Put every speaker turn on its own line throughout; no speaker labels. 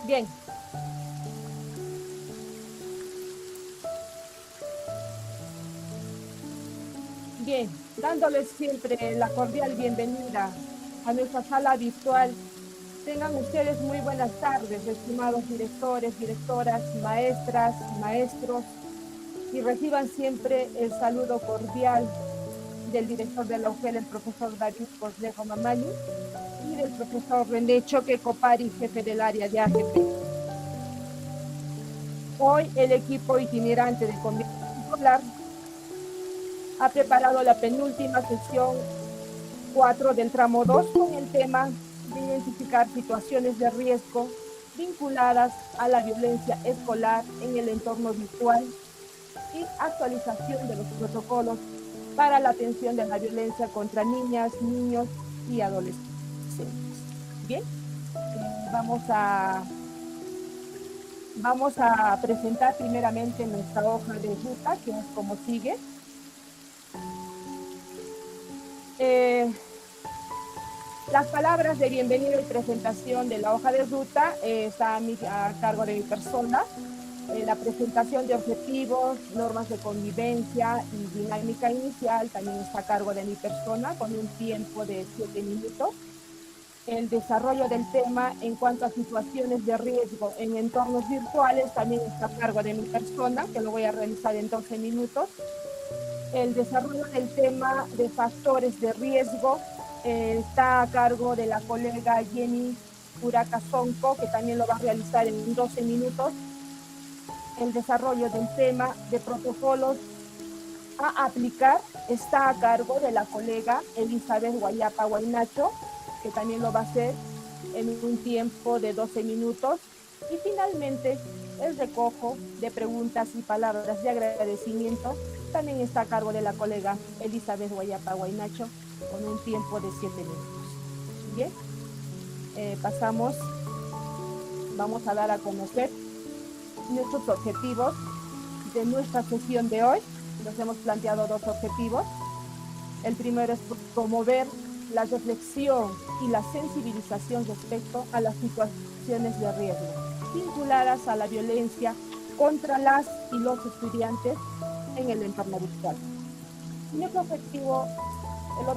Bien, bien, dándoles siempre la cordial bienvenida a nuestra sala virtual. Tengan ustedes muy buenas tardes, estimados directores, directoras, maestras, maestros, y reciban siempre el saludo cordial del director de la UGEL, el profesor David Cornejo Mamaño, y del profesor René Choque Copari, jefe del área de AGP. Hoy el equipo itinerante de Convivencia Escolar ha preparado la penúltima sesión 4 del tramo 2 con el tema de identificar situaciones de riesgo vinculadas a la violencia escolar en el entorno virtual y actualización de los protocolos para la atención de la violencia contra niñas, niños y adolescentes. Bien, vamos a presentar primeramente nuestra hoja de ruta, que es como sigue. Las palabras de bienvenida y presentación de la hoja de ruta está a cargo de mi persona. La presentación de objetivos, normas de convivencia y dinámica inicial también está a cargo de mi persona, con un tiempo de 7 minutos. El desarrollo del tema en cuanto a situaciones de riesgo en entornos virtuales también está a cargo de mi persona, que lo voy a realizar en 12 minutos. El desarrollo del tema de factores de riesgo está a cargo de la colega Jenny Curaca Sonco, que también lo va a realizar en 12 minutos. El desarrollo del tema de protocolos a aplicar está a cargo de la colega Elizabeth Guayapa Guaynacho, que también lo va a hacer en un tiempo de 12 minutos. Y finalmente, el recojo de preguntas y palabras de agradecimiento también está a cargo de la colega Elizabeth Guayapa Guaynacho, con un tiempo de 7 minutos. Bien, vamos a dar a conocer nuestros objetivos de nuestra sesión de hoy. Nos hemos planteado 2 objetivos. El primero es promover la reflexión y la sensibilización respecto a las situaciones de riesgo vinculadas a la violencia contra las y los estudiantes en el entorno virtual. Y el otro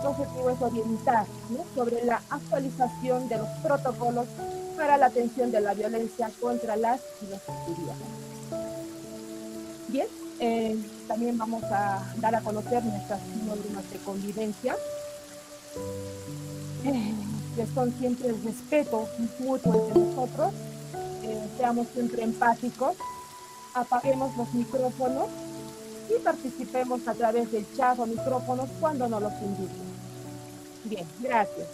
objetivo es orientar, ¿no?, sobre la actualización de los protocolos para la atención de la violencia contra las y los estudiantes. Bien, también vamos a dar a conocer nuestras normas de convivencia, que son siempre el respeto mutuo entre nosotros, seamos siempre empáticos, apaguemos los micrófonos y participemos a través del chat o micrófonos cuando nos los inviten. Bien, gracias.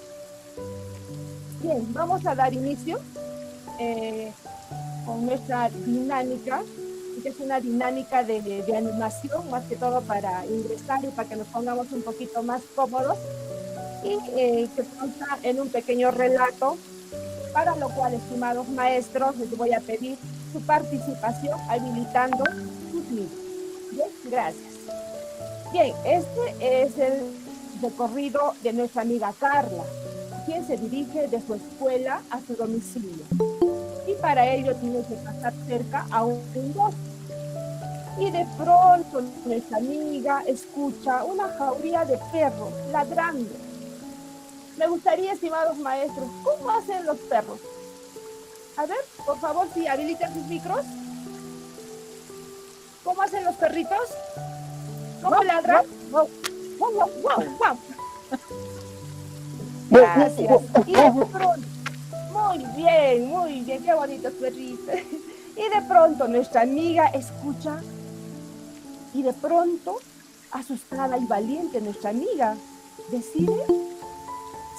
Bien, vamos a dar inicio con nuestra dinámica, que es una dinámica de animación, más que todo para ingresar y para que nos pongamos un poquito más cómodos, y que consta en un pequeño relato, para lo cual, estimados maestros, les voy a pedir su participación habilitando sus micros. Bien, gracias. Bien, este es el recorrido de nuestra amiga Carla, quien se dirige de su escuela a su domicilio. Y para ello tiene que pasar cerca a un bosque. Y de pronto nuestra amiga escucha una jauría de perros ladrando. Me gustaría, estimados maestros, ¿cómo hacen los perros? A ver, por favor, si habilitan sus micros. ¿Cómo hacen los perritos? ¿Cómo ladran? ¡Wow, wow, wow, wow! Gracias. Y de pronto, muy bien, qué bonitos perritos. Y de pronto nuestra amiga escucha, y de pronto, asustada y valiente, nuestra amiga decide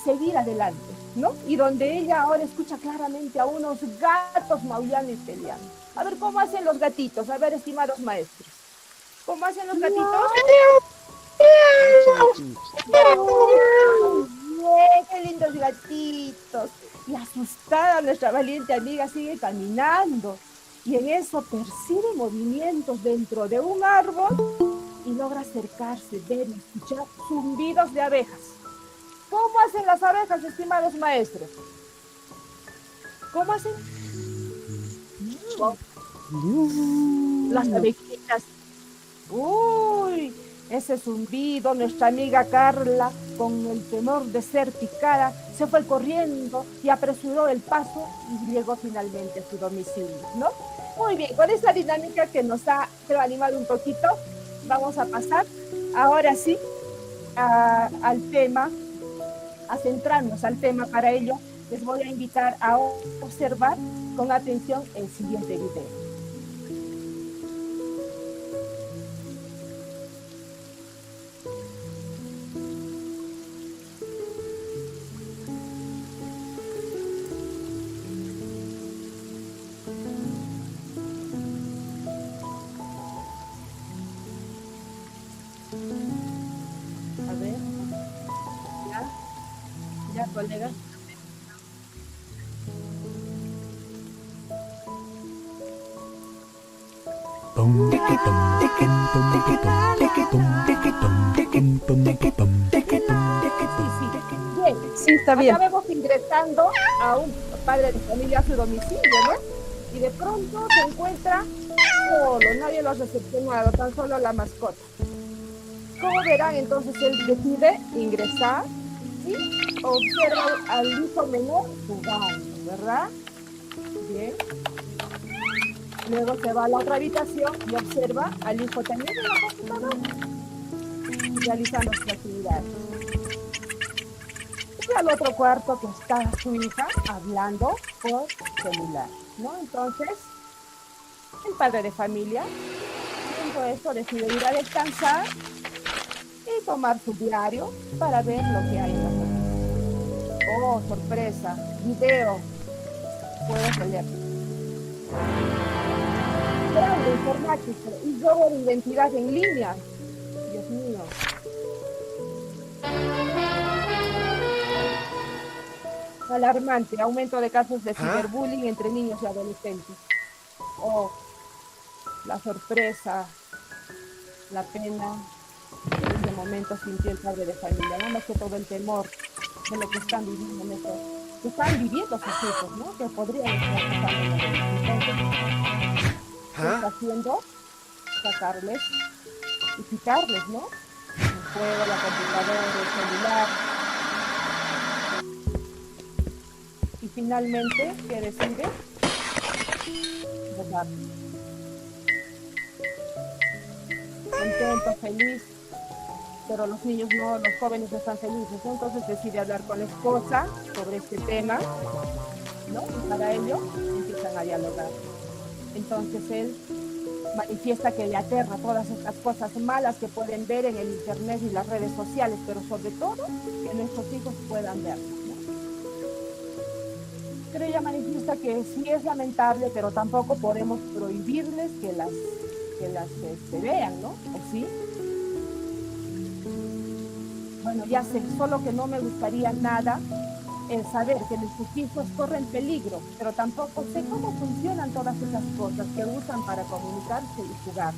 seguir adelante, ¿no? Y donde ella ahora escucha claramente a unos gatos maullando y peleando. A ver, ¿cómo hacen los gatitos? A ver, estimados maestros, ¿cómo hacen los gatitos? Bien, qué lindos gatitos. Y asustada nuestra valiente amiga sigue caminando, y en eso percibe movimientos dentro de un árbol y logra acercarse, ver y escuchar zumbidos de abejas. ¿Cómo hacen las abejas, estimados maestros? ¿Cómo hacen? luego las abejitas. Uy, ese zumbido, nuestra amiga Carla, con el temor de ser picada, se fue corriendo y apresuró el paso y llegó finalmente a su domicilio, ¿no? Muy bien, con esta dinámica que nos ha, creo, animado un poquito, vamos a pasar ahora sí al tema, a centrarnos al tema. Para ello, les voy a invitar a observar con atención el siguiente video. A ver, ya, colega. Bien,
Sí, está bien.
acá vemos ingresando a un padre de familia a su domicilio, ¿no? Y de pronto se encuentra solo, nadie lo ha recepcionado, tan solo la mascota. Como verán, entonces él decide ingresar y observa al hijo menor jugando, ¿verdad? Bien. Luego se va a la otra habitación y observa al hijo también en la computadora, realizando sus actividades. Y al otro cuarto que está su hija hablando por celular, ¿no? Entonces, el padre de familia, viendo esto, decide ir a descansar y tomar su diario para ver lo que hay en la computadora. Oh, sorpresa, video, puedes leer. Fraude informático y robo de identidad en línea. Dios mío. Alarmante, aumento de casos de ciberbullying entre niños y adolescentes. Oh, la sorpresa, la pena que en ese momento sintió el padre de familia, no más que todo el temor de lo que están viviendo que están viviendo sus hijos, ¿no? Que podrían estar pasando. Entonces, ¿qué está haciendo? Sacarles y quitarles, ¿no? El juego, la computadora, el celular. Y finalmente, ¿qué decide? Borrar. Contento, feliz, pero los niños no, los jóvenes no están felices, ¿no? Entonces decide hablar con la esposa sobre este tema, ¿no? Y para ello empiezan a dialogar. Entonces él manifiesta que le aterra todas estas cosas malas que pueden ver en el internet y las redes sociales, pero sobre todo que nuestros hijos puedan verlas, ¿no? Pero ella manifiesta que sí es lamentable, pero tampoco podemos prohibirles que las vean, ¿no? ¿O sí? Bueno, ya sé, solo que no me gustaría nada el saber que nuestros hijos corren peligro, pero tampoco sé cómo funcionan todas esas cosas que usan para comunicarse y jugar.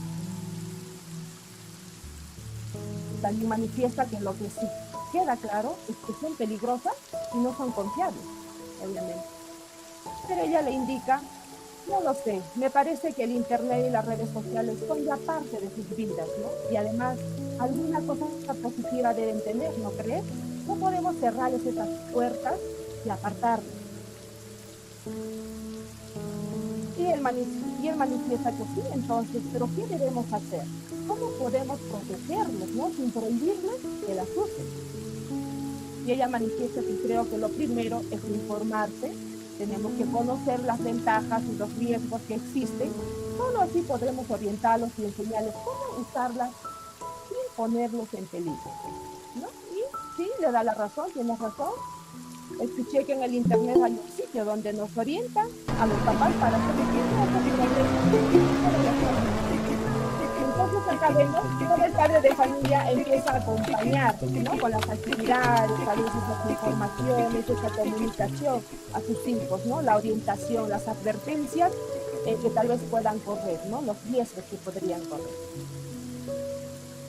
También manifiesta que lo que sí queda claro es que son peligrosas y no son confiables, obviamente. Pero ella le indica, no lo sé, me parece que el internet y las redes sociales son ya parte de sus vidas, ¿no? Y además, alguna cosa positiva deben tener, ¿no crees? No podemos cerrarles esas puertas y apartarlos. Y él manifiesta que sí, entonces, pero ¿qué debemos hacer? ¿Cómo podemos protegerlos, ¿no? Sin prohibirles que las usen. Y ella manifiesta que creo que lo primero es informarse. Tenemos que conocer las ventajas y los riesgos que existen. Solo así podremos orientarlos y enseñarles cómo usarlas sin ponerlos en peligro, ¿no? Y sí, le da la razón, tiene razón. Escuché que en el internet hay un sitio donde nos orientan a los papás para hacer entonces acá vemos cómo el padre de familia empieza a acompañar, ¿no? Con las actividades, a veces las informaciones, esa comunicación a sus hijos, ¿no? La orientación, las advertencias que tal vez puedan correr, ¿no? Los riesgos que podrían correr.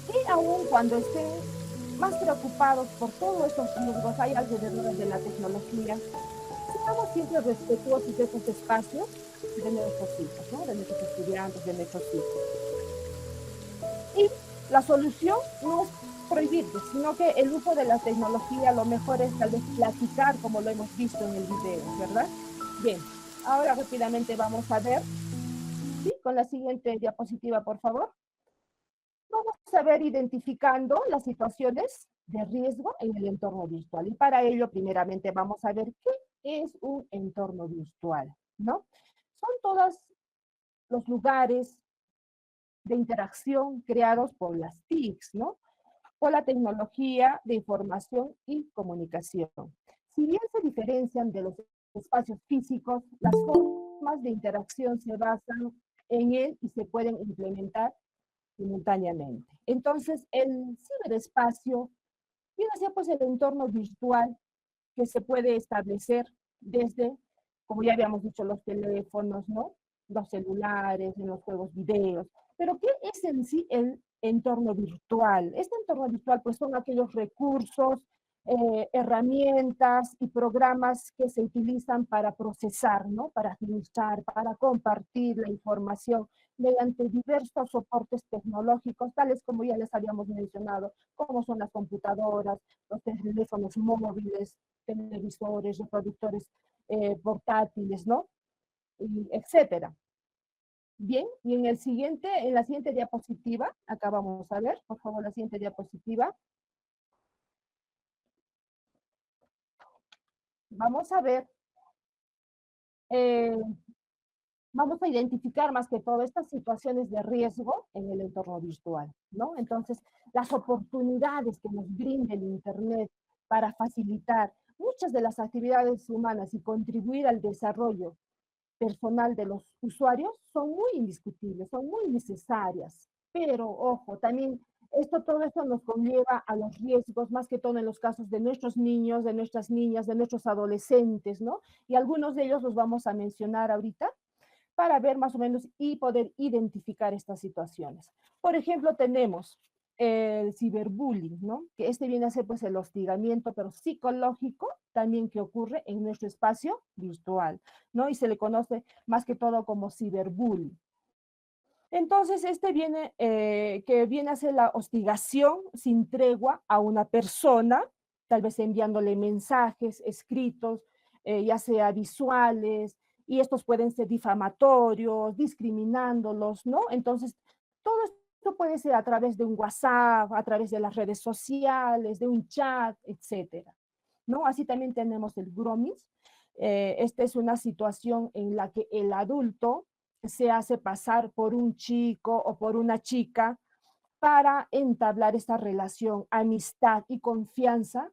Y aún cuando estén más preocupados por todos estos riesgos hay alrededor de la tecnología, seamos siempre respetuosos de estos espacios de nuestros hijos, ¿no? De nuestros estudiantes, de nuestros hijos. Y la solución no es prohibirlo, sino que el uso de la tecnología lo mejor es tal vez platicar como lo hemos visto en el video, ¿verdad? Bien, ahora rápidamente vamos a ver, ¿sí? Con la siguiente diapositiva, por favor. Vamos a ver identificando las situaciones de riesgo en el entorno virtual. Y para ello, primeramente, vamos a ver qué es un entorno virtual, ¿no? Son todos los lugares de interacción creados por las TICs, ¿no? O la tecnología de información y comunicación. Si bien se diferencian de los espacios físicos, las formas de interacción se basan en él y se pueden implementar simultáneamente. Entonces, el ciberespacio viene a ser pues el entorno virtual que se puede establecer desde, como ya habíamos dicho, los teléfonos, ¿no? Los celulares, en los juegos videos. Pero ¿qué es en sí el entorno virtual? Este entorno virtual pues son aquellos recursos, herramientas y programas que se utilizan para procesar, ¿no? Para administrar, para compartir la información mediante diversos soportes tecnológicos, tales como ya les habíamos mencionado, como son las computadoras, los teléfonos móviles, televisores, reproductores portátiles, ¿no? Y etcétera. Bien, y en la siguiente diapositiva, acá vamos a ver, por favor, la siguiente diapositiva. Vamos a ver, eh, vamos a identificar más que todo estas situaciones de riesgo en el entorno virtual, ¿no? Entonces, las oportunidades que nos brinda el Internet para facilitar muchas de las actividades humanas y contribuir al desarrollo personal de los usuarios son muy indiscutibles, son muy necesarias. Pero, ojo, también todo esto nos conlleva a los riesgos, más que todo en los casos de nuestros niños, de nuestras niñas, de nuestros adolescentes, ¿no? Y algunos de ellos los vamos a mencionar ahorita para ver más o menos y poder identificar estas situaciones. Por ejemplo, tenemos el ciberbullying, ¿no? Que este viene a ser pues el hostigamiento, pero psicológico también que ocurre en nuestro espacio virtual, ¿no? Y se le conoce más que todo como ciberbullying. Entonces, que viene a ser la hostigación sin tregua a una persona, tal vez enviándole mensajes escritos, ya sea visuales, y estos pueden ser difamatorios, discriminándolos, ¿no? Entonces, todo esto puede ser a través de un WhatsApp, a través de las redes sociales, de un chat, etcétera, ¿no? Así también tenemos el grooming. Esta es una situación en la que el adulto se hace pasar por un chico o por una chica para entablar esta relación, amistad y confianza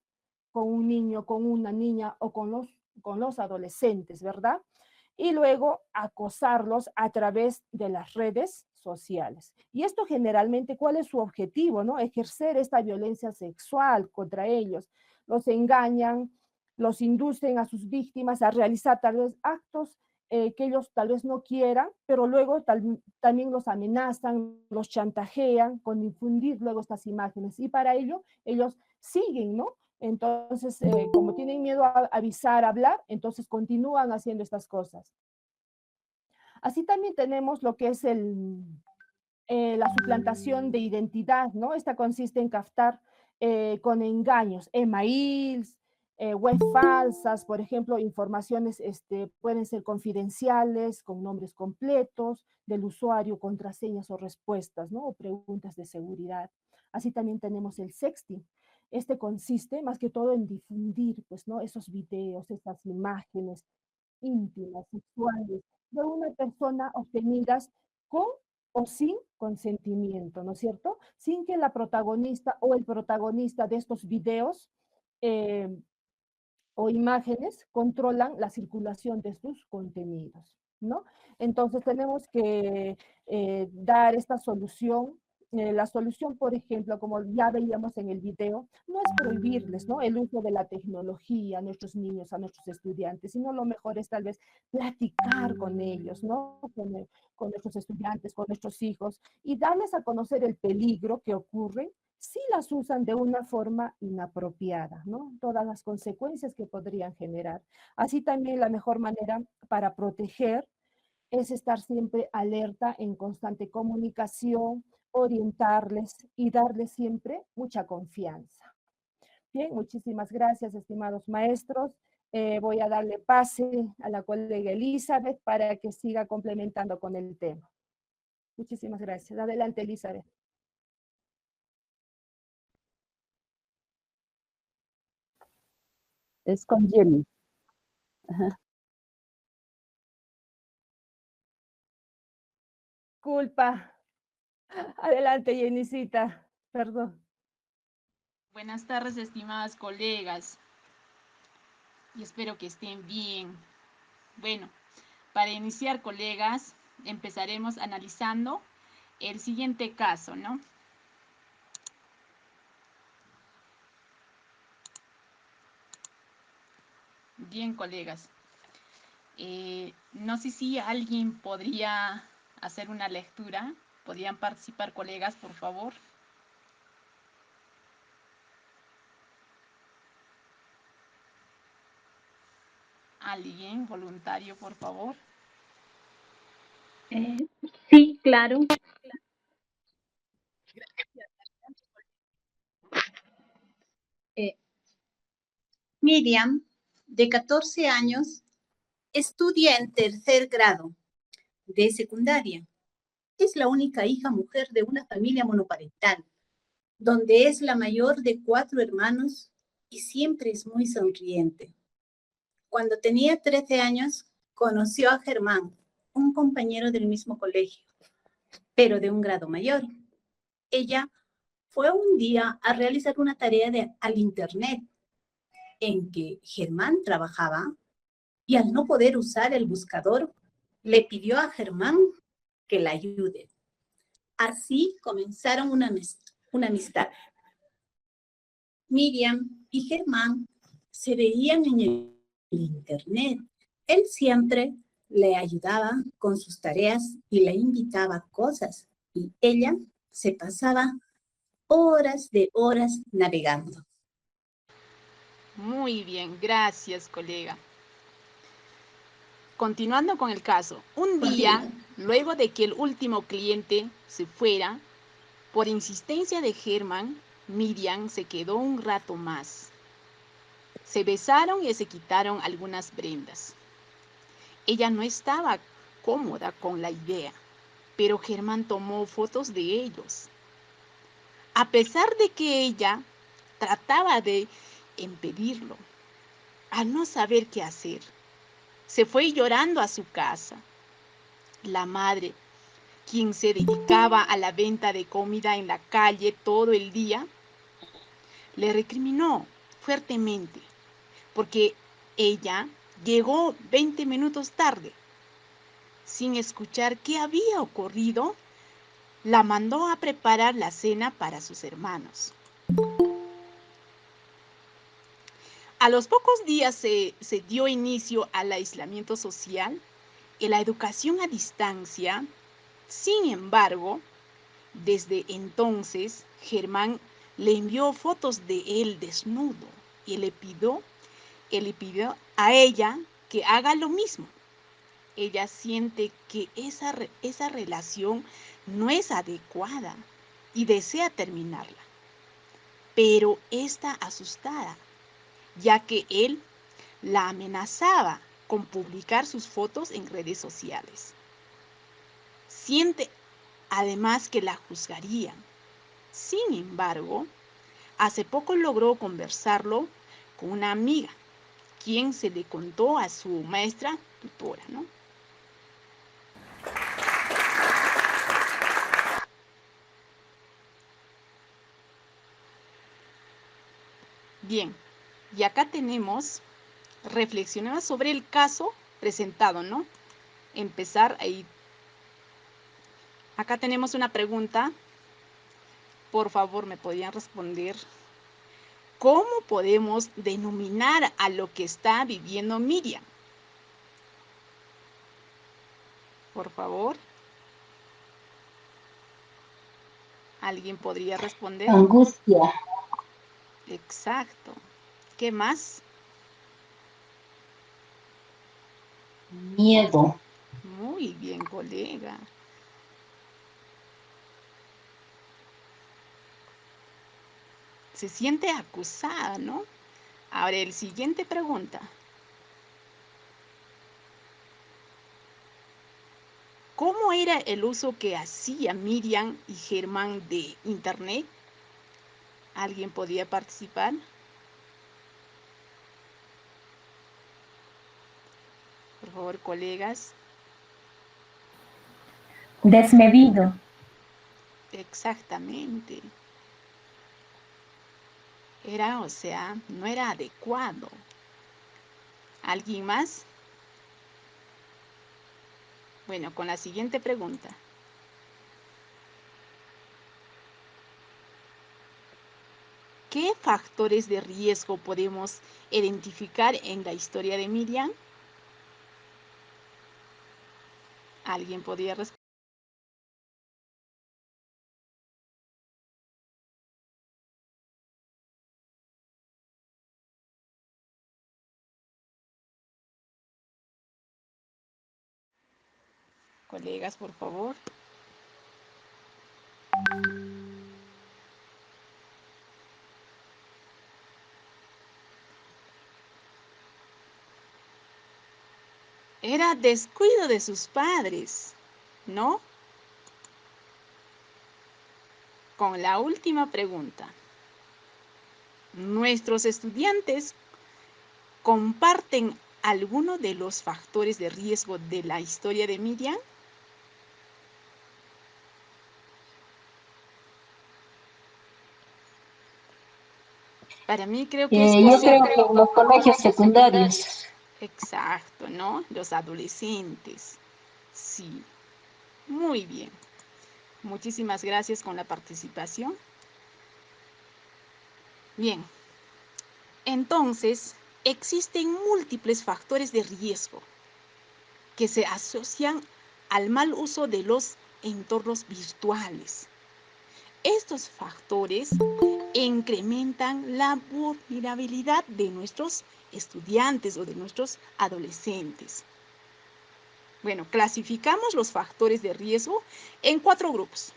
con un niño, con una niña o con los adolescentes, ¿verdad? Y luego acosarlos a través de las redes sociales. Y esto generalmente, ¿cuál es su objetivo? ¿No? Ejercer esta violencia sexual contra ellos. Los engañan, los inducen a sus víctimas a realizar tal vez actos que ellos tal vez no quieran, pero luego también los amenazan, los chantajean con difundir luego estas imágenes. Y para ello, ellos siguen, ¿no? Entonces, como tienen miedo a avisar, a hablar, entonces continúan haciendo estas cosas. Así también tenemos lo que es la suplantación de identidad, ¿no? Esta consiste en captar con engaños, emails, web falsas, por ejemplo, informaciones pueden ser confidenciales, con nombres completos del usuario, contraseñas o respuestas, ¿no? O preguntas de seguridad. Así también tenemos el sexting. Este consiste más que todo en difundir, pues, ¿no? Esos videos, esas imágenes íntimas, sexuales, de una persona obtenidas con o sin consentimiento, ¿no es cierto? Sin que la protagonista o el protagonista de estos videos eh, o imágenes controlan la circulación de sus contenidos, ¿no? Entonces tenemos que dar esta solución la solución, por ejemplo, como ya veíamos en el video, no es prohibirles, ¿no?, el uso de la tecnología a nuestros niños, a nuestros estudiantes, sino lo mejor es tal vez platicar con ellos, ¿no?, con nuestros estudiantes, con nuestros hijos, y darles a conocer el peligro que ocurre si las usan de una forma inapropiada, ¿no? Todas las consecuencias que podrían generar. Así también la mejor manera para proteger es estar siempre alerta, en constante comunicación, orientarles y darles siempre mucha confianza. Bien, muchísimas gracias, estimados maestros. Voy a darle pase a la colega Elizabeth para que siga complementando con el tema. Muchísimas gracias. Adelante, Elizabeth.
Es con Jenny. Ajá.
Culpa. Adelante, Jenicita. Perdón.
Buenas tardes, estimadas colegas, y espero que estén bien. Bueno, para iniciar, colegas, empezaremos analizando el siguiente caso, ¿no? Bien, colegas. No sé si alguien podría hacer una lectura. ¿Podrían participar, colegas, por favor? ¿Alguien voluntario, por favor?
Sí, claro. Miriam, de 14 años, estudia en tercer grado de secundaria. Es la única hija mujer de una familia monoparental, donde es la mayor de 4 hermanos y siempre es muy sonriente. Cuando tenía 13 años, conoció a Germán, un compañero del mismo colegio, pero de un grado mayor. Ella fue un día a realizar una tarea al internet en que Germán trabajaba y al no poder usar el buscador, le pidió a Germán que la ayude. Así comenzaron una amistad. Miriam y Germán se veían en el internet. Él siempre le ayudaba con sus tareas y le invitaba a cosas. Y ella se pasaba horas de horas navegando.
Muy bien, gracias, colega. Continuando con el caso, un día, luego de que el último cliente se fuera, por insistencia de Germán, Miriam se quedó un rato más. Se besaron y se quitaron algunas prendas. Ella no estaba cómoda con la idea, pero Germán tomó fotos de ellos. A pesar de que ella trataba de impedirlo, al no saber qué hacer, se fue llorando a su casa. La madre, quien se dedicaba a la venta de comida en la calle todo el día, le recriminó fuertemente porque ella llegó 20 minutos tarde. Sin escuchar qué había ocurrido, la mandó a preparar la cena para sus hermanos. A los pocos días se dio inicio al aislamiento social y la educación a distancia. Sin embargo, desde entonces, Germán le envió fotos de él desnudo y le pidió a ella que haga lo mismo. Ella siente que esa relación no es adecuada y desea terminarla, pero está asustada, ya que él la amenazaba con publicar sus fotos en redes sociales. Siente además que la juzgarían. Sin embargo, hace poco logró conversarlo con una amiga, quien se le contó a su maestra tutora, ¿no? Bien, y acá tenemos reflexionar sobre el caso presentado, ¿no? Empezar ahí. Acá tenemos una pregunta por favor, me podrían responder cómo podemos denominar a lo que está viviendo Miriam. Por favor. ¿Alguien podría responder?
Angustia.
Exacto. ¿Qué más?
Miedo.
Muy bien, colega. Se siente acusada, ¿no? Ahora, el siguiente pregunta. ¿Cómo era el uso que hacía Miriam y Germán de Internet? ¿Alguien podía participar? Por favor, colegas.
Desmedido.
Exactamente. Era, o sea, no era adecuado. ¿Alguien más? Bueno, con la siguiente pregunta. ¿Qué factores de riesgo podemos identificar en la historia de Miriam? ¿Alguien podría responder? Colegas, por favor. Era descuido de sus padres, ¿no? Con la última pregunta. ¿Nuestros estudiantes comparten alguno de los factores de riesgo de la historia de Miriam? Para mí creo que es
Yo
posible.
creo que en los colegios secundarios.
Exacto, ¿no? Los adolescentes. Sí, muy bien. Muchísimas gracias con la participación. Bien, entonces existen múltiples factores de riesgo que se asocian al mal uso de los entornos virtuales. Estos factores incrementan la vulnerabilidad de nuestros estudiantes o de nuestros adolescentes. Bueno, clasificamos los factores de riesgo en 4 grupos.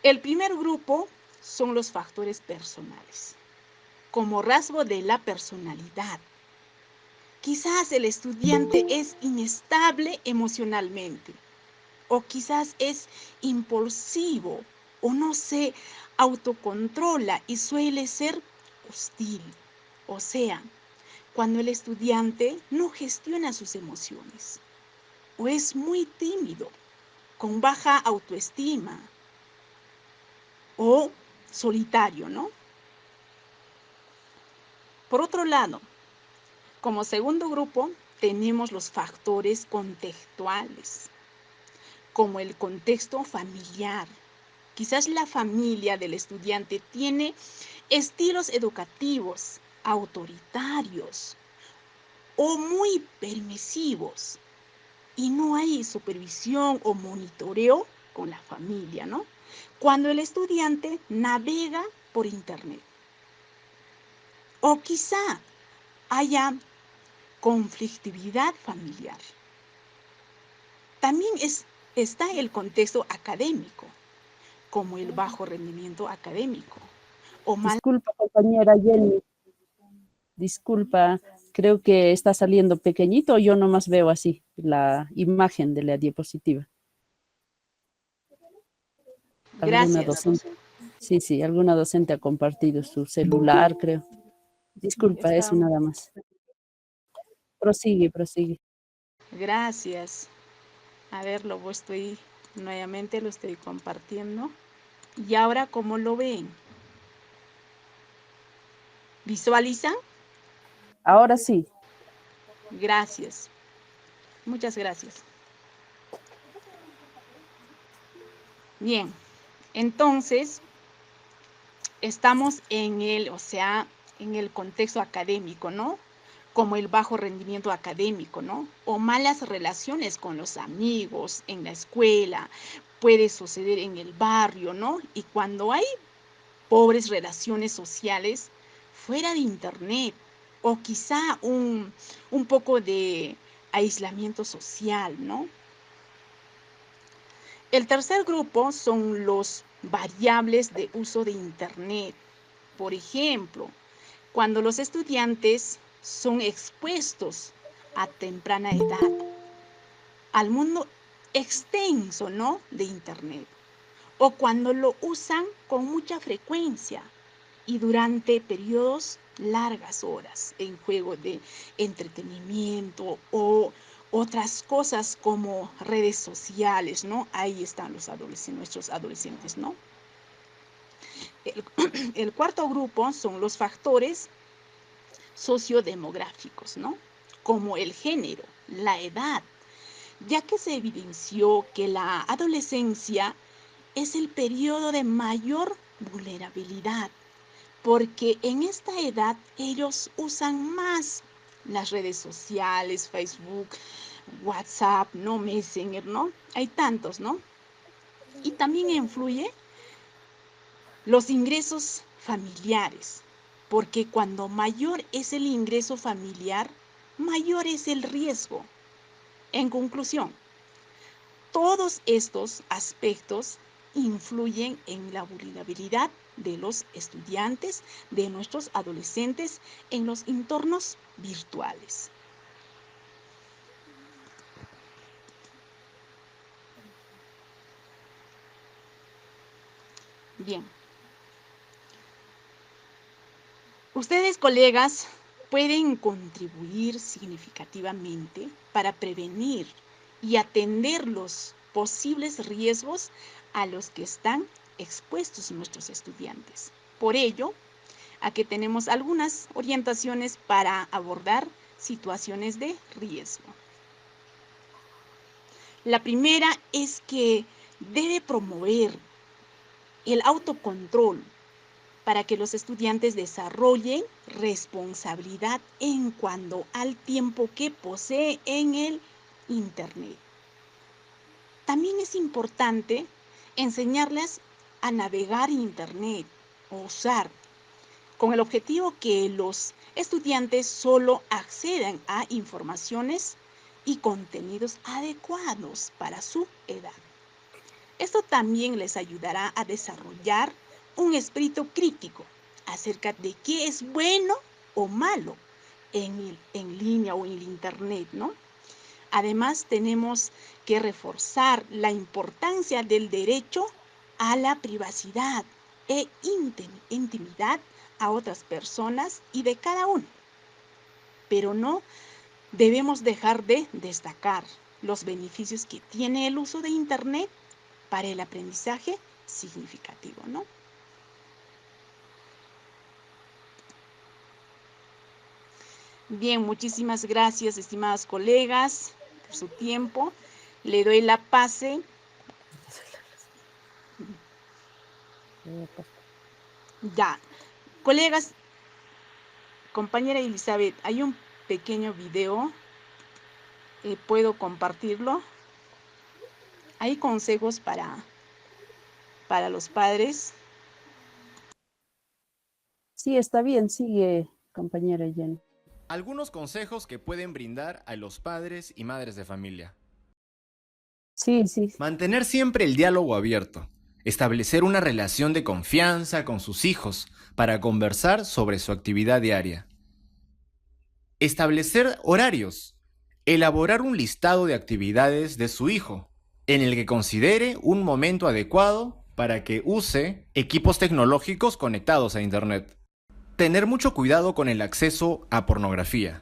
El primer grupo son los factores personales, como rasgo de la personalidad. Quizás el estudiante es inestable emocionalmente, o quizás es impulsivo, o no se autocontrola y suele ser hostil. O sea, cuando el estudiante no gestiona sus emociones, o es muy tímido, con baja autoestima, o solitario, ¿no? Por otro lado, como segundo grupo, tenemos los factores contextuales, como el contexto familiar. Quizás la familia del estudiante tiene estilos educativos autoritarios o muy permisivos y no hay supervisión o monitoreo con la familia, ¿no? Cuando el estudiante navega por internet. O quizá haya conflictividad familiar. También está el contexto académico, como el bajo rendimiento académico. O mal...
Disculpa, compañera Jenny. Disculpa, creo que está saliendo pequeñito. Yo nomás veo así la imagen de la diapositiva. Alguna
Gracias.
docente. Sí, alguna docente ha compartido su celular, creo. Disculpa, eso nada más. Prosigue.
Gracias. A ver, nuevamente lo estoy compartiendo. Y ahora, ¿cómo lo ven? ¿Visualizan?
Ahora sí.
Gracias. Muchas gracias. Bien, Entonces, estamos en el contexto académico, ¿no? Como el bajo rendimiento académico, ¿no? O malas relaciones con los amigos en la escuela, puede suceder en el barrio, ¿no? Y cuando hay pobres relaciones sociales fuera de internet, o quizá un poco de aislamiento social, ¿no? El tercer grupo son los variables de uso de internet. Por ejemplo, cuando los estudiantes son expuestos a temprana edad al mundo extenso, ¿no?, de internet, o cuando lo usan con mucha frecuencia y durante periodos largas horas en juego de entretenimiento o otras cosas como redes sociales, ¿no? Ahí están los adolescentes, nuestros adolescentes, ¿no? El cuarto grupo son los factores sociodemográficos, ¿no? Como el género, la edad, ya que se evidenció que la adolescencia es el periodo de mayor vulnerabilidad, porque en esta edad ellos usan más las redes sociales, Facebook, WhatsApp, ¿no? Messenger, ¿no? Hay tantos, ¿no? Y también influye los ingresos familiares, porque cuando mayor es el ingreso familiar, mayor es el riesgo. En conclusión, todos estos aspectos influyen en la vulnerabilidad de los estudiantes, de nuestros adolescentes en los entornos virtuales. Bien. Ustedes, colegas, pueden contribuir significativamente para prevenir y atender los posibles riesgos a los que están expuestos nuestros estudiantes. Por ello, aquí tenemos algunas orientaciones para abordar situaciones de riesgo. La primera es que debe promover el autocontrol para que los estudiantes desarrollen responsabilidad en cuanto al tiempo que posee en el Internet. También es importante enseñarles a navegar Internet o usar, con el objetivo que los estudiantes solo accedan a informaciones y contenidos adecuados para su edad. Esto también les ayudará a desarrollar un espíritu crítico acerca de qué es bueno o malo en línea o en el Internet, ¿no? Además, tenemos que reforzar la importancia del derecho a la privacidad e intimidad a otras personas y de cada uno. Pero no debemos dejar de destacar los beneficios que tiene el uso de Internet para el aprendizaje significativo, ¿no? Bien, muchísimas gracias, estimados colegas, por su tiempo. Le doy la pase. Ya, colegas, compañera Elizabeth, hay un pequeño video, ¿puedo compartirlo? Hay consejos para los padres.
Sí, está bien, sigue, compañera Jenny.
Algunos consejos que pueden brindar a los padres y madres de familia.
Sí.
Mantener siempre el diálogo abierto. Establecer una relación de confianza con sus hijos para conversar sobre su actividad diaria. Establecer horarios. Elaborar un listado de actividades de su hijo, en el que considere un momento adecuado para que use equipos tecnológicos conectados a Internet. Tener mucho cuidado con el acceso a pornografía.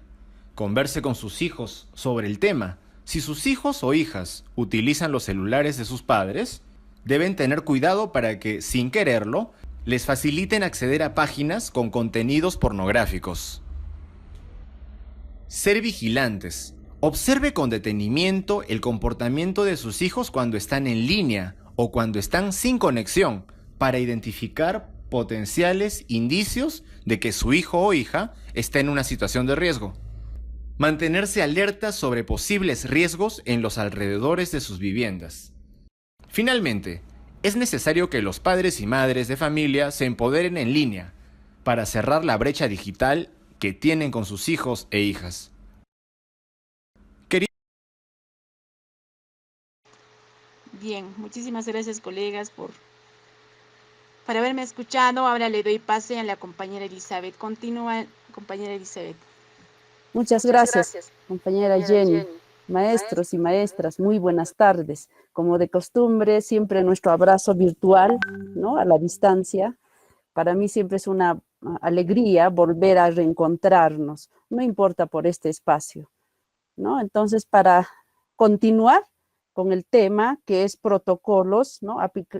Converse con sus hijos sobre el tema. Si sus hijos o hijas utilizan los celulares de sus padres, deben tener cuidado para que, sin quererlo, les faciliten acceder a páginas con contenidos pornográficos. Ser vigilantes. Observe con detenimiento el comportamiento de sus hijos cuando están en línea o cuando están sin conexión para identificar potenciales indicios de que su hijo o hija está en una situación de riesgo. Mantenerse alerta sobre posibles riesgos en los alrededores de sus viviendas. Finalmente, es necesario que los padres y madres de familia se empoderen en línea para cerrar la brecha digital que tienen con sus hijos e hijas.
Bien, muchísimas gracias, colegas, por haberme escuchado. Ahora le doy pase a la compañera Elizabeth. Continúa, compañera Elizabeth.
Muchas gracias, compañera Jenny. Maestros y maestras, muy buenas tardes. Como de costumbre, siempre nuestro abrazo virtual, ¿no? A la distancia. Para mí siempre es una alegría volver a reencontrarnos, no importa por este espacio, ¿no? Entonces, para continuar con el tema que es protocolos, ¿no?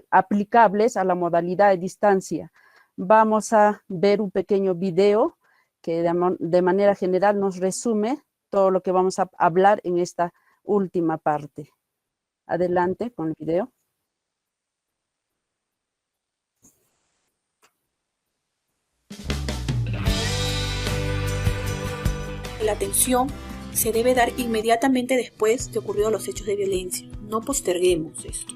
Aplicables a la modalidad de distancia, vamos a ver un pequeño video que de manera general nos resume todo lo que vamos a hablar en esta última parte. Adelante con el video.
La atención se debe dar inmediatamente después de ocurridos los hechos de violencia. No posterguemos esto.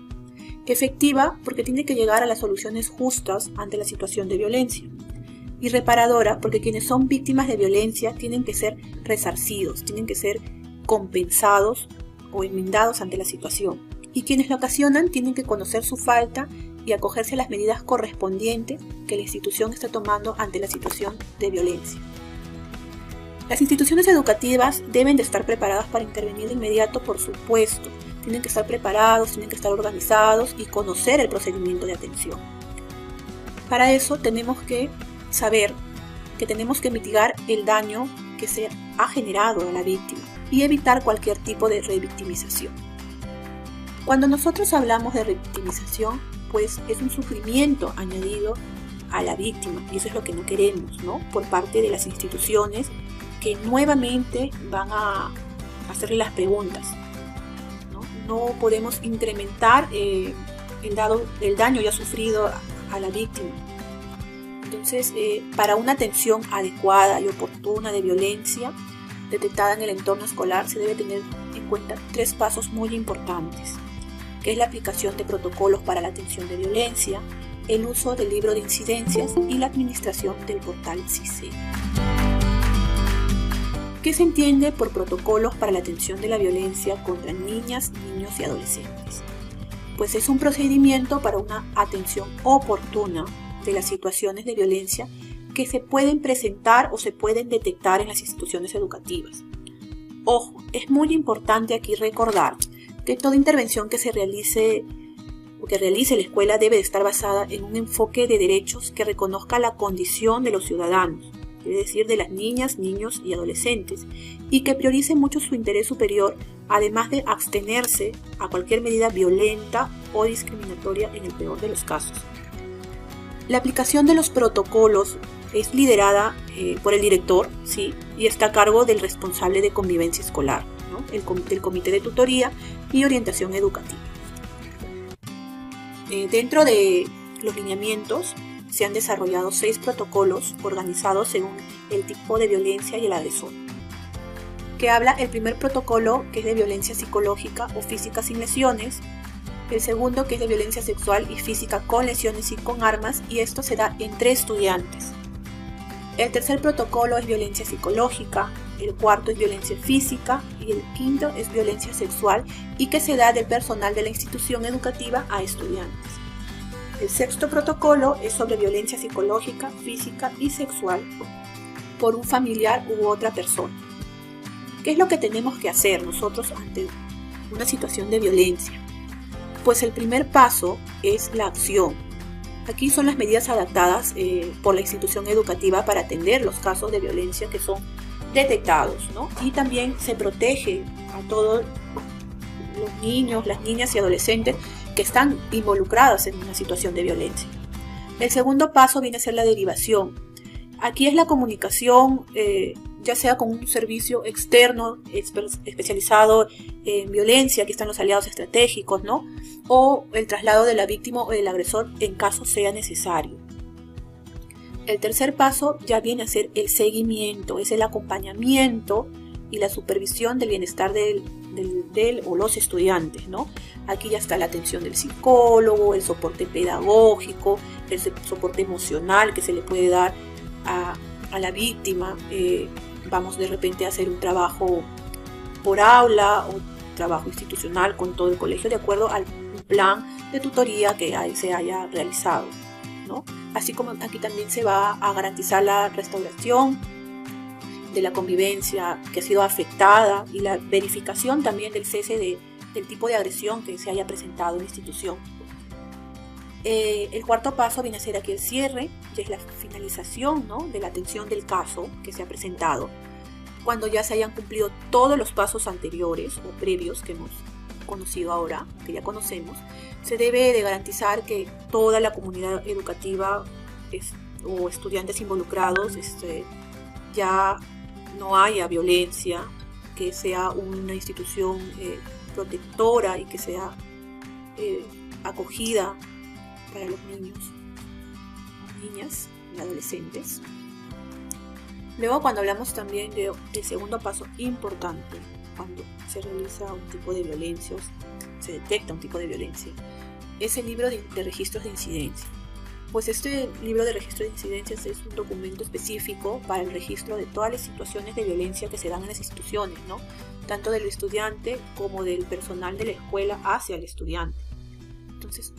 Efectiva porque tiene que llegar a las soluciones justas ante la situación de violencia. Y reparadora porque quienes son víctimas de violencia tienen que ser resarcidos, tienen que ser compensados o enmendados ante la situación. Y quienes la ocasionan tienen que conocer su falta y acogerse a las medidas correspondientes que la institución está tomando ante la situación de violencia. Las instituciones educativas deben de estar preparadas para intervenir de inmediato, por supuesto. Tienen que estar preparados, tienen que estar organizados y conocer el procedimiento de atención. Para eso tenemos que saber que tenemos que mitigar el daño que se ha generado a la víctima y evitar cualquier tipo de revictimización. Cuando nosotros hablamos de revictimización, pues es un sufrimiento añadido a la víctima y eso es lo que no queremos, ¿no? Por parte de las instituciones que nuevamente van a hacerle las preguntas. No podemos incrementar el daño ya sufrido a la víctima. Entonces, para una atención adecuada y oportuna de violencia detectada en el entorno escolar, se debe tener en cuenta 3 pasos muy importantes, que es la aplicación de protocolos para la atención de violencia, el uso del libro de incidencias y la administración del portal CISE. ¿Qué se entiende por protocolos para la atención de la violencia contra niñas, niños y adolescentes? Pues es un procedimiento para una atención oportuna de las situaciones de violencia que se pueden presentar o se pueden detectar en las instituciones educativas. Ojo, es muy importante aquí recordar que toda intervención que realice la escuela debe de estar basada en un enfoque de derechos que reconozca la condición de los ciudadanos, es decir, de las niñas, niños y adolescentes, y que priorice mucho su interés superior, además de abstenerse a cualquier medida violenta o discriminatoria en el peor de los casos. La aplicación de los protocolos es liderada por el director, ¿sí? Y está a cargo del responsable de convivencia escolar, ¿no? Del comité de tutoría y orientación educativa. Dentro de los lineamientos se han desarrollado 6 protocolos organizados según el tipo de violencia y el agresor. Que habla el primer protocolo, que es de violencia psicológica o física sin lesiones, el segundo, que es de violencia sexual y física con lesiones y con armas, y esto se da entre estudiantes. El tercer protocolo es violencia psicológica, el cuarto es violencia física y el quinto es violencia sexual y que se da del personal de la institución educativa a estudiantes. El sexto protocolo es sobre violencia psicológica, física y sexual por un familiar u otra persona. ¿Qué es lo que tenemos que hacer nosotros ante una situación de violencia? Pues el primer paso es la acción. Aquí son las medidas adaptadas por la institución educativa para atender los casos de violencia que son detectados, ¿no? Y también se protege a todos los niños, las niñas y adolescentes que están involucradas en una situación de violencia. El segundo paso viene a ser la derivación. Aquí es la comunicación ya sea con un servicio externo especializado en violencia, aquí están los aliados estratégicos, ¿no? O el traslado de la víctima o del agresor en caso sea necesario. El tercer paso ya viene a ser el seguimiento, es el acompañamiento y la supervisión del bienestar del o los estudiantes, ¿no? Aquí ya está la atención del psicólogo, el soporte pedagógico, el soporte emocional que se le puede dar a la víctima. Vamos de repente a hacer un trabajo por aula o trabajo institucional con todo el colegio de acuerdo al plan de tutoría que se haya realizado, ¿no? Así como aquí también se va a garantizar la restauración de la convivencia que ha sido afectada y la verificación también del cese del tipo de agresión que se haya presentado en la institución. El cuarto paso viene a ser aquí el cierre, que es la finalización, ¿no?, de la atención del caso que se ha presentado. Cuando ya se hayan cumplido todos los pasos anteriores o previos que hemos conocido ahora, que ya conocemos, se debe de garantizar que toda la comunidad educativa o estudiantes involucrados ya no haya violencia, que sea una institución protectora y que sea acogida para los niños, niñas y adolescentes. Luego, cuando hablamos también del segundo paso importante, cuando se realiza un tipo de violencia, se detecta un tipo de violencia, es el libro de registros de incidencia. Pues este libro de registro de incidencias es un documento específico para el registro de todas las situaciones de violencia que se dan en las instituciones, ¿no? Tanto del estudiante como del personal de la escuela hacia el estudiante. Entonces,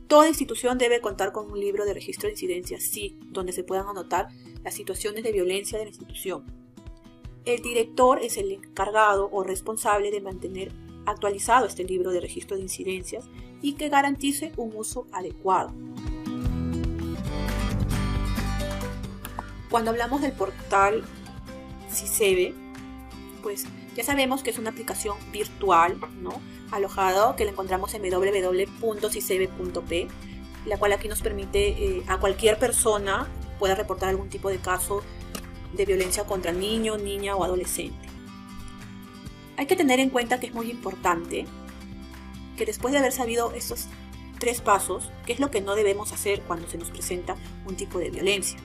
toda institución debe contar con un libro de registro de incidencias, sí, donde se puedan anotar las situaciones de violencia de la institución. El director es el encargado o responsable de mantener actualizado este libro de registro de incidencias y que garantice un uso adecuado. Cuando hablamos del portal CICEBE, pues ya sabemos que es una aplicación virtual, ¿no?, alojado, que la encontramos en www.cicebe.p, la cual aquí nos permite a cualquier persona pueda reportar algún tipo de caso de violencia contra niño, niña o adolescente. Hay que tener en cuenta que es muy importante que después de haber sabido estos 3 pasos, qué es lo que no debemos hacer cuando se nos presenta un tipo de violencia,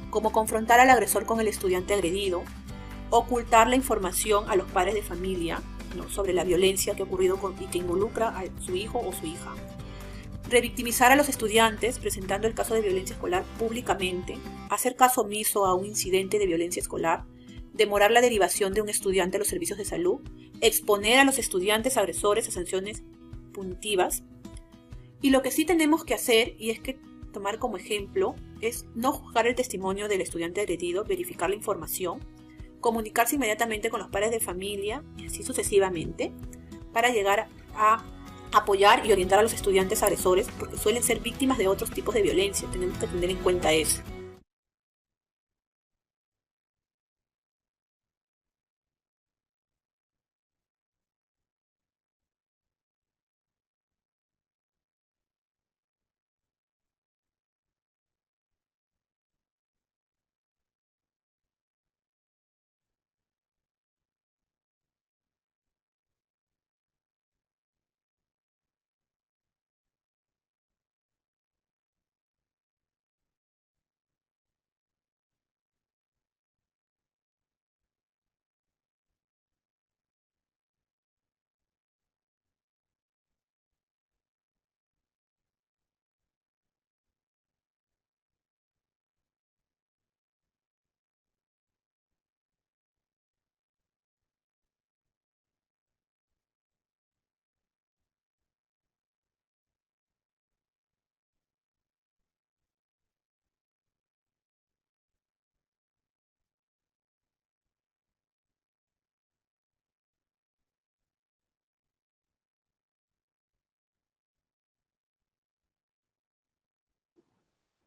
como confrontar al agresor con el estudiante agredido, ocultar la información a los padres de familia, ¿no?, sobre la violencia que ha ocurrido y que involucra a su hijo o su hija, revictimizar a los estudiantes presentando el caso de violencia escolar públicamente, hacer caso omiso a un incidente de violencia escolar, demorar la derivación de un estudiante a los servicios de salud, exponer a los estudiantes agresores a sanciones punitivas. Y lo que sí tenemos que hacer, y es que tomar como ejemplo, es no juzgar el testimonio del estudiante agredido, verificar la información, comunicarse inmediatamente con los padres de familia y así sucesivamente para llegar a apoyar y orientar a los estudiantes agresores, porque suelen ser víctimas de otros tipos de violencia. Tenemos que tener en cuenta eso.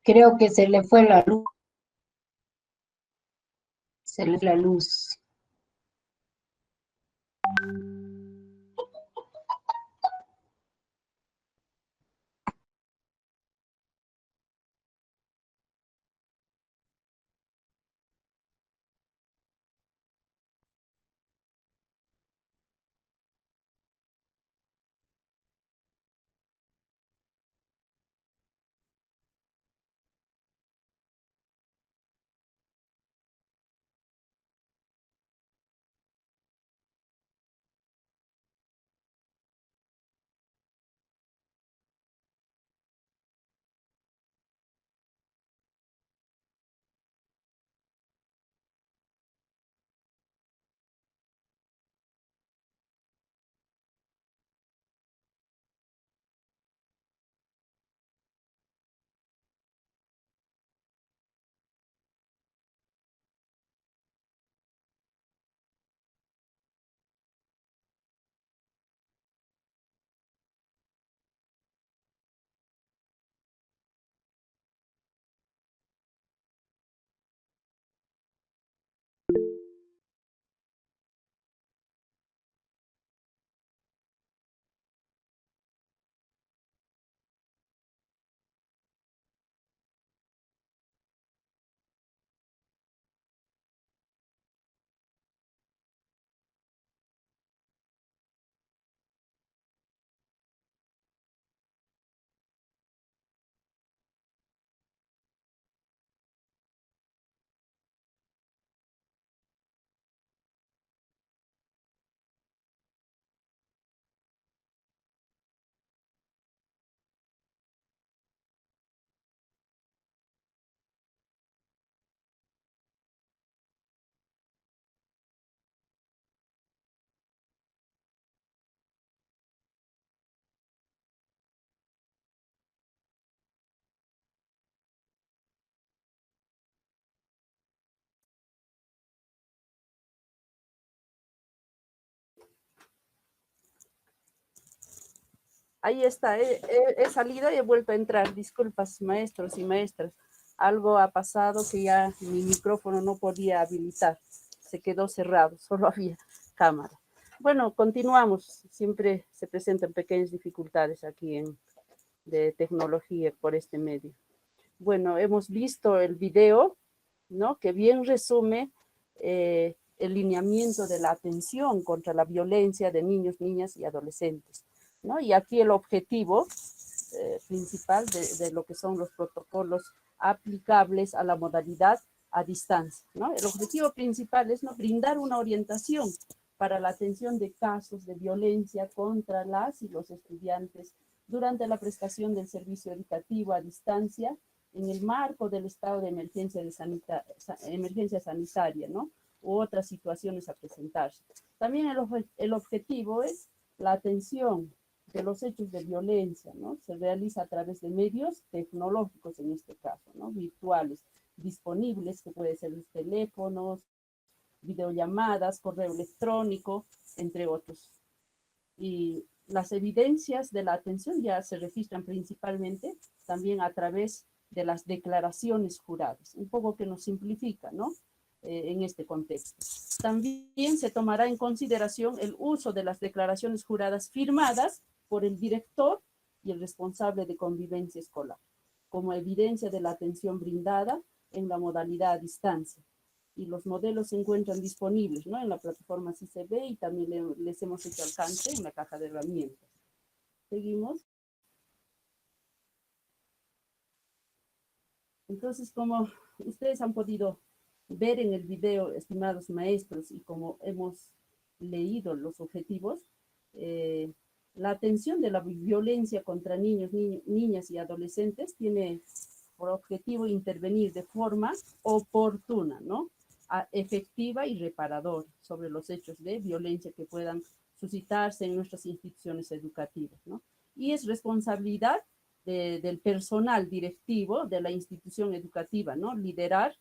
Creo que se le fue la luz. Se le fue la luz.
Ahí está, he salido y he vuelto a entrar. Disculpas, maestros y maestras. Algo ha pasado que ya mi micrófono no podía habilitar. Se quedó cerrado, solo había cámara. Bueno, continuamos. Siempre se presentan pequeñas dificultades aquí de tecnología por este medio. Bueno, hemos visto el video, ¿no? Que bien resume el lineamiento de la atención contra la violencia de niños, niñas y adolescentes, ¿no? Y aquí el objetivo principal de lo que son los protocolos aplicables a la modalidad a distancia, ¿no? El objetivo principal es, ¿no?, brindar una orientación para la atención de casos de violencia contra las y los estudiantes durante la prestación del servicio educativo a distancia en el marco del estado de emergencia, emergencia sanitaria, ¿no?, u otras situaciones a presentarse. También el objetivo es la atención de los hechos de violencia, ¿no? Se realiza a través de medios tecnológicos, en este caso, ¿no?, virtuales, disponibles, que pueden ser los teléfonos, videollamadas, correo electrónico, entre otros. Y las evidencias de la atención ya se registran principalmente también a través de las declaraciones juradas, un poco que nos simplifica, ¿no?, en este contexto. También se tomará en consideración el uso de las declaraciones juradas firmadas por el director y el responsable de convivencia escolar, como evidencia de la atención brindada en la modalidad a distancia. Y los modelos se encuentran disponibles, ¿no?, en la plataforma CICB, y también les hemos hecho alcance en la caja de herramientas. Seguimos. Entonces, como ustedes han podido ver en el video, estimados maestros, y como hemos leído los objetivos, la atención de la violencia contra niños, niñas y adolescentes tiene por objetivo intervenir de forma oportuna, ¿no?, efectiva y reparadora sobre los hechos de violencia que puedan suscitarse en nuestras instituciones educativas, ¿no? Y es responsabilidad del personal directivo de la institución educativa, ¿no?, liderar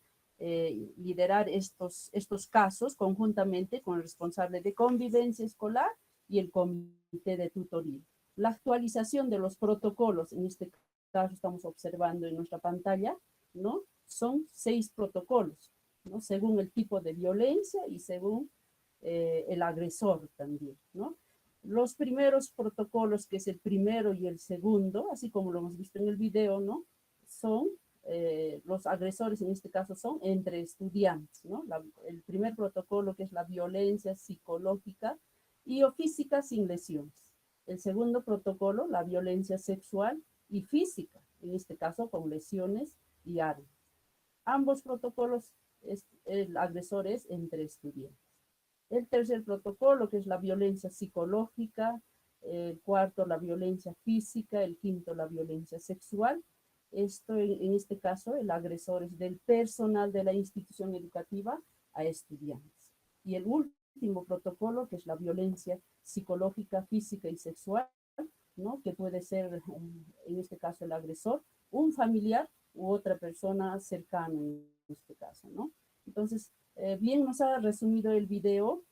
estos casos conjuntamente con el responsable de convivencia escolar y el comité de tutoría. La actualización de los protocolos, en este caso estamos observando en nuestra pantalla, ¿no?, son 6 protocolos, ¿no?, según el tipo de violencia y según el agresor también, ¿no? Los primeros protocolos, que es el primero y el segundo, así como lo hemos visto en el video, ¿no?, son los agresores, en este caso son entre estudiantes, ¿no? El primer protocolo, que es la violencia psicológica y o física sin lesiones. El segundo protocolo, la violencia sexual y física, en este caso con lesiones y armas. Ambos protocolos, el agresor es entre estudiantes. El tercer protocolo, que es la violencia psicológica, el cuarto, la violencia física, el quinto, la violencia sexual. Esto, en este caso, el agresor es del personal de la institución educativa a estudiantes. Y el último protocolo, que es la violencia psicológica, física y sexual, ¿no?, que puede ser, en este caso, el agresor, un familiar u otra persona cercana, en este caso, ¿no? Entonces, bien nos ha resumido el video,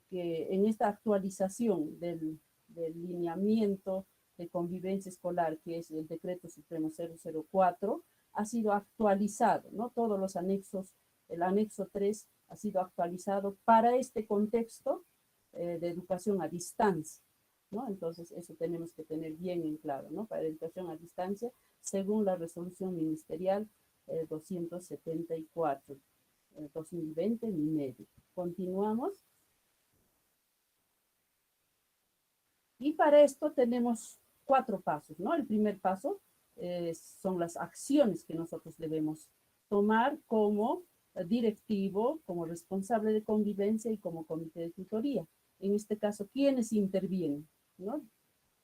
que en esta actualización del lineamiento de convivencia escolar, que es el Decreto Supremo 004, ha sido actualizado, ¿no? Todos los anexos, el anexo 3 ha sido actualizado para este contexto de educación a distancia, ¿no? Entonces, eso tenemos que tener bien en claro, ¿no? Para educación a distancia, según la resolución ministerial 274, 2020, MINEDI. Continuamos. Y para esto tenemos 4 pasos, ¿no? El primer paso son las acciones que nosotros debemos tomar como directivo, como responsable de convivencia y como comité de tutoría. En este caso, ¿quiénes intervienen?, ¿no?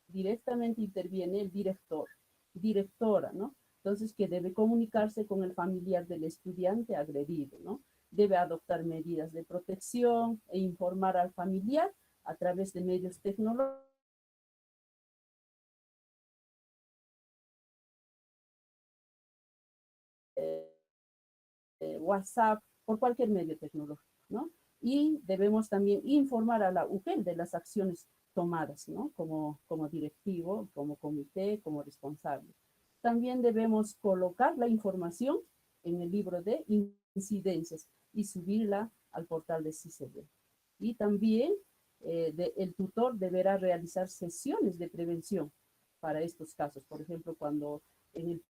Directamente interviene el director, directora, ¿no? Entonces, que debe comunicarse con el familiar del estudiante agredido, ¿no? Debe adoptar medidas de protección e informar al familiar a través de medios tecnológicos, WhatsApp, por cualquier medio tecnológico, ¿no? Y debemos también informar a la UGEL de las acciones tomadas, ¿no? Como directivo, como comité, como responsable. También debemos colocar la información en el libro de incidencias y subirla al portal de CICB. Y también el tutor deberá realizar sesiones de prevención para estos casos. Por ejemplo, cuando en el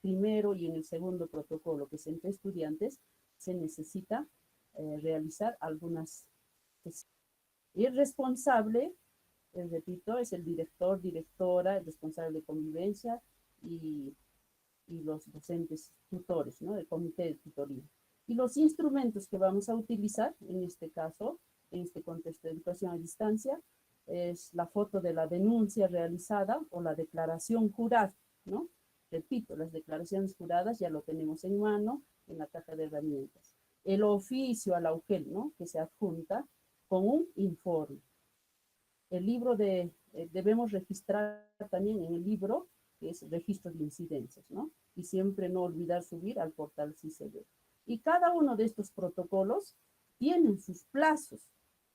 primero y en el segundo protocolo que es entre estudiantes, se necesita realizar algunas sesiones. Y el responsable, repito, es el director, directora, el responsable de convivencia y los docentes tutores, ¿no? El comité de tutoría. Y los instrumentos que vamos a utilizar en este caso, en este contexto de educación a distancia, es la foto de la denuncia realizada o la declaración jurada, ¿no? Repito, las declaraciones juradas ya lo tenemos en mano en la caja de herramientas. El oficio a la UGEL, ¿no? Que se adjunta con un informe. El libro debemos registrar también en el libro, que es registro de incidencias, ¿no? Y siempre no olvidar subir al portal CICB. Y cada uno de estos protocolos tienen sus plazos,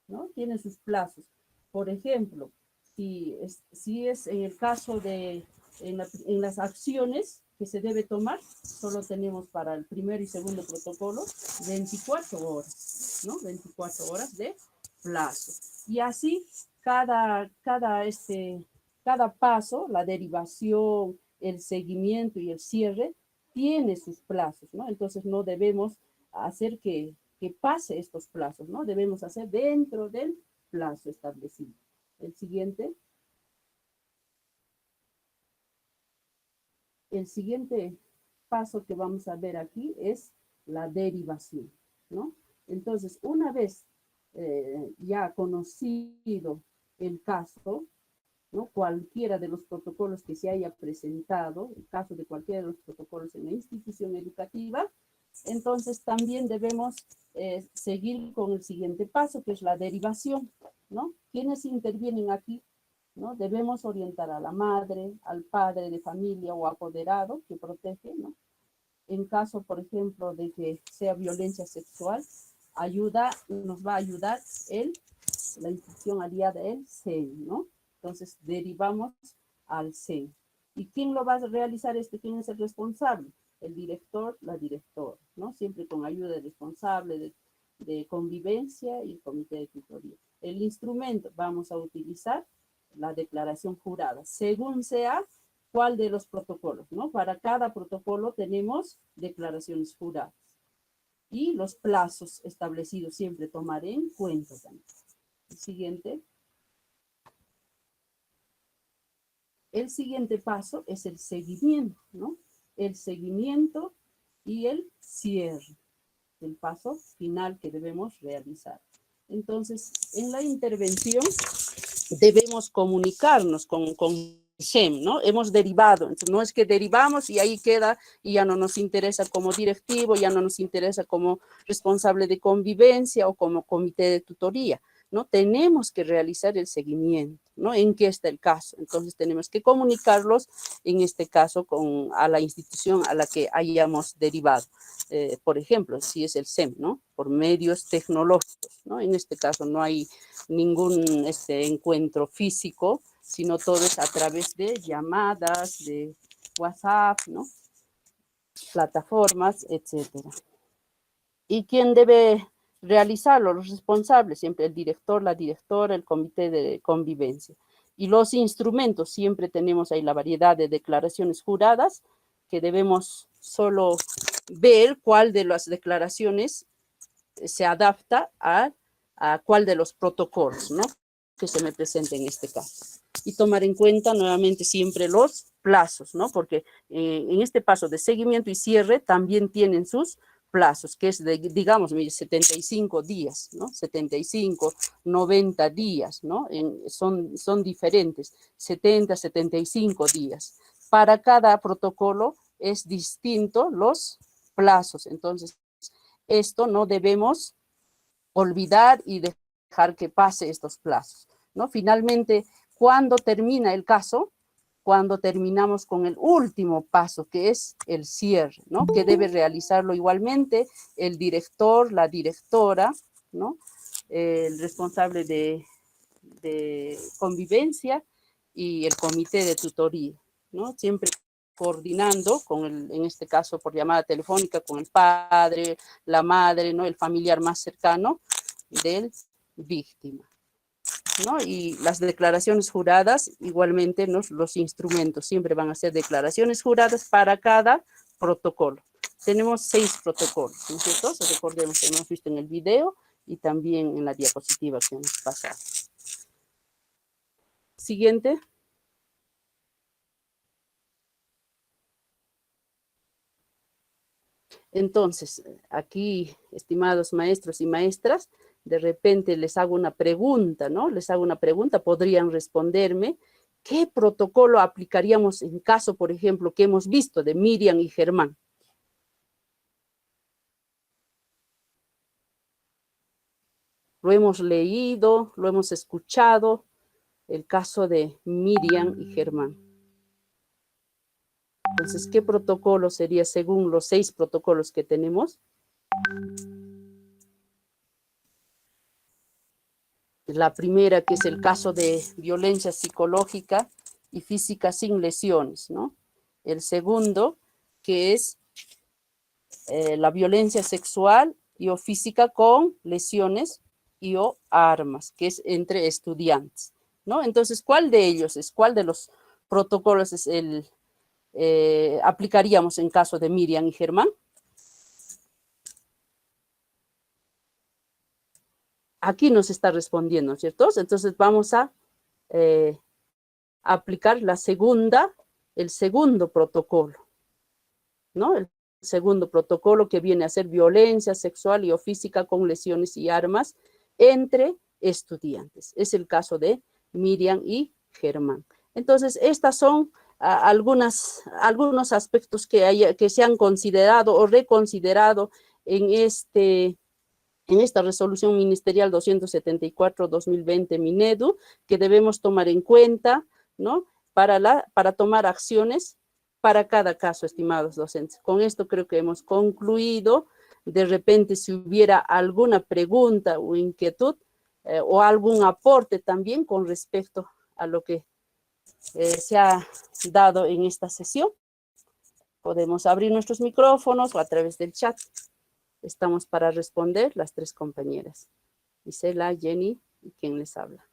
¿no? Tienen sus plazos. Por ejemplo, si es en el caso de, en las acciones que se debe tomar, solo tenemos para el primer y segundo protocolo 24 horas, ¿no? 24 horas de plazo. Y así cada paso, la derivación, el seguimiento y el cierre, tiene sus plazos, ¿no? Entonces no debemos hacer que pase estos plazos, ¿no? Debemos hacer dentro del plazo establecido. El siguiente paso que vamos a ver aquí es la derivación, ¿no? Entonces, una vez ya conocido el caso, ¿no? Cualquiera de los protocolos que se haya presentado, el caso de cualquiera de los protocolos en la institución educativa, entonces también debemos seguir con el siguiente paso, que es la derivación, ¿no? ¿Quiénes intervienen aquí? ¿No? Debemos orientar a la madre, al padre de familia o apoderado que protege, ¿no? En caso, por ejemplo, de que sea violencia sexual, nos va a ayudar la institución aliada, el CEN, ¿no? Entonces, derivamos al CEN. ¿Y quién lo va a realizar ¿Quién es el responsable? El director, la directora, ¿no? Siempre con ayuda del responsable de convivencia y el comité de tutoría. El instrumento, vamos a utilizar la declaración jurada, según sea cuál de los protocolos, ¿no? Para cada protocolo tenemos declaraciones juradas. Y los plazos establecidos siempre tomaré en cuenta también. El siguiente. El siguiente paso es el seguimiento, ¿no? El seguimiento y el cierre, el paso final que debemos realizar. Entonces, en la intervención debemos comunicarnos con SEM, ¿no? Hemos derivado, entonces no es que derivamos y ahí queda y ya no nos interesa como directivo, ya no nos interesa como responsable de convivencia o como comité de tutoría, ¿no? Tenemos que realizar el seguimiento, ¿no? ¿En qué está el caso? Entonces tenemos que comunicarlos, en este caso, a la institución a la que hayamos derivado. Por ejemplo, si es el SEM, ¿no? Por medios tecnológicos, ¿no? En este caso no hay ningún encuentro físico, sino todo es a través de llamadas, de WhatsApp, ¿no? Plataformas, etcétera. ¿Y quién debe realizarlo? Los responsables, siempre el director, la directora, el comité de convivencia. Y los instrumentos, siempre tenemos ahí la variedad de declaraciones juradas, que debemos solo ver cuál de las declaraciones se adapta a cuál de los protocolos, ¿no? Que se me presenta en este caso. Y tomar en cuenta nuevamente siempre los plazos, ¿no? Porque en este paso de seguimiento y cierre también tienen sus plazos, que es de, digamos, 75 días, ¿no? 75, 90 días, ¿no? Son diferentes, 70, 75 días. Para cada protocolo es distinto los plazos, entonces esto no debemos olvidar y dejar que pase estos plazos, ¿no? Finalmente, ¿cuándo termina el caso? Cuando terminamos con el último paso, que es el cierre, ¿no? Que debe realizarlo igualmente el director, la directora, ¿no? El responsable de de convivencia y el comité de tutoría, ¿no? Siempre coordinando con en este caso por llamada telefónica, con el padre, la madre, ¿no? El familiar más cercano del víctima, ¿no? Y las declaraciones juradas, igualmente, ¿no? Los instrumentos siempre van a ser declaraciones juradas para cada protocolo. Tenemos 6 protocolos, ¿no es cierto? Recordemos que hemos visto en el video y también en la diapositiva que hemos pasado. Siguiente. Entonces, aquí, estimados maestros y maestras, de repente les hago una pregunta, ¿no? Les hago una pregunta, podrían responderme, ¿qué protocolo aplicaríamos en caso, por ejemplo, que hemos visto de Miriam y Germán? Lo hemos leído, lo hemos escuchado, el caso de Miriam y Germán. Entonces, ¿qué protocolo sería según los 6 protocolos que tenemos? La primera, que es el caso de violencia psicológica y física sin lesiones, ¿no? El segundo, que es la violencia sexual y o física con lesiones y o armas, que es entre estudiantes, ¿no? Entonces, ¿cuál de ellos es? ¿Cuál de los protocolos es el aplicaríamos en caso de Miriam y Germán? Aquí nos está respondiendo, ¿cierto? Entonces vamos a aplicar el segundo protocolo, ¿no? El segundo protocolo que viene a ser violencia sexual y o física con lesiones y armas entre estudiantes. Es el caso de Miriam y Germán. Entonces, estas son algunos aspectos que se han considerado o reconsiderado en esta resolución ministerial 274-2020 Minedu, que debemos tomar en cuenta, ¿no? Para tomar acciones para cada caso, estimados docentes. Con esto creo que hemos concluido. De repente, si hubiera alguna pregunta o inquietud o algún aporte también con respecto a lo que se ha dado en esta sesión, podemos abrir nuestros micrófonos o a través del chat. Estamos para responder las 3 compañeras, Isela, Jenny y quien les habla.